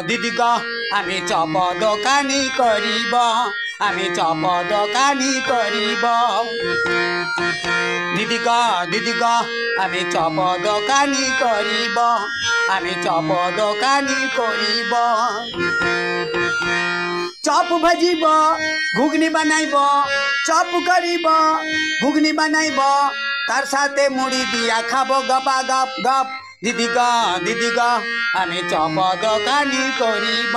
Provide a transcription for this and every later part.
दीदी ग आमी चप दोकानी करिब आमी चप दोकानी करिब दीदी ग आमी चप दोकानी करिब आमी चप दोकानी करिब चप भाजिब घुगनी बनाइब चप करिब घुगनी बनाइब तार साथे मुड़ी दिया खाबो गपा गप गप दीदी ग आमी चप दोकानी करिब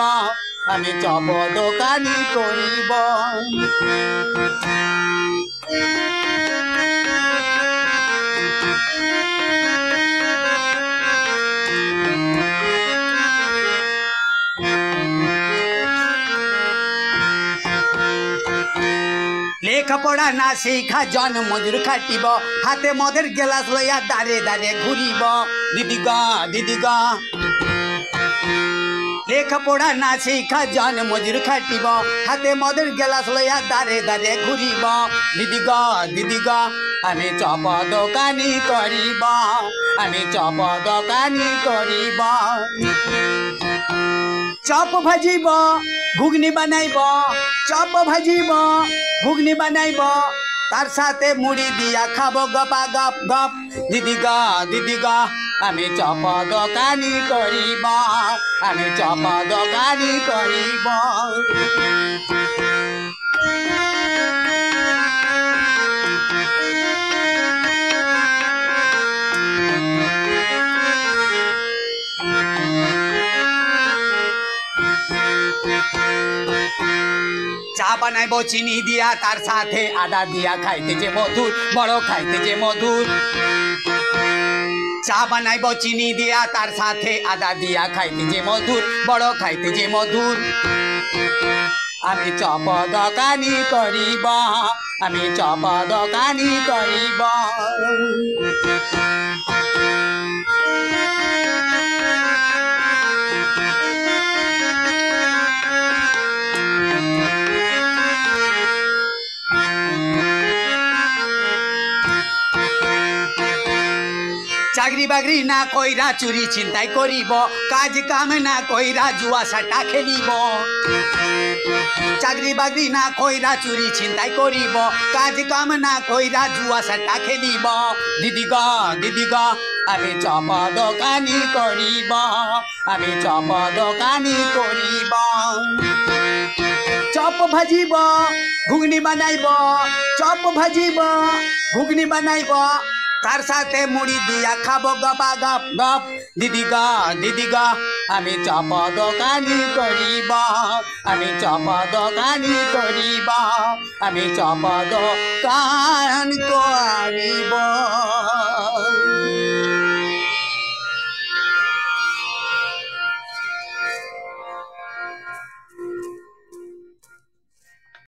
आमी चप दोकानी करिब लेखापढ़ा ना शिखा जन मजूर खाटिब हाथे मদের गेलास लइया दारे दारे घुरिब दीदी ग लेखापढ़ा ना शिखा जन मजूर खाटिब हाथे मদের गेलास लइया दारे दारे घुरिब दीदी ग आमी चप दोकानी करिब आमी चप दोकानी करिब चप भाजिब घुगनी बनाइब चप भाजिब घुगनी बनाइब तार साथे मुड़ी दिया खाबो गपा गप गप दीदी ग आमी चप दोकानी करिब आमी चप दोकानी करिब चा बनाइब चीनी दिया तार साथे आदा दिया खाइते जे मधुर बड़ो खाइते जे मधुर चा बनाइब चीनी दिया तार साथे आदा दिया खाइते जे मधुर बड़ो खाइते जे मधुर आमी चप दोकानी करिब आमी चप दोकानी करिब चाकरी बाकरी ना कइरा चुरी चिंताई करिब काज काम ना कइरा जुआ साटा खेलिब चाकरी बाकरी ना कइरा चुरी चिंताई करिब काज काम ना कइरा जुआ साटा खेलिब दीदी ग आमी चप दोकानी करिब आमी चप दोकानी करिब चप भाजिब घुगनी बनाइब चप भाजिब घुगनी बनाइब तार साथे मुड़ी दिया खाबो गपा गप गप दीदी ग आमी चप दोकानी करिब आमी चप दोकानी करिब आमी चप दोकान करिब।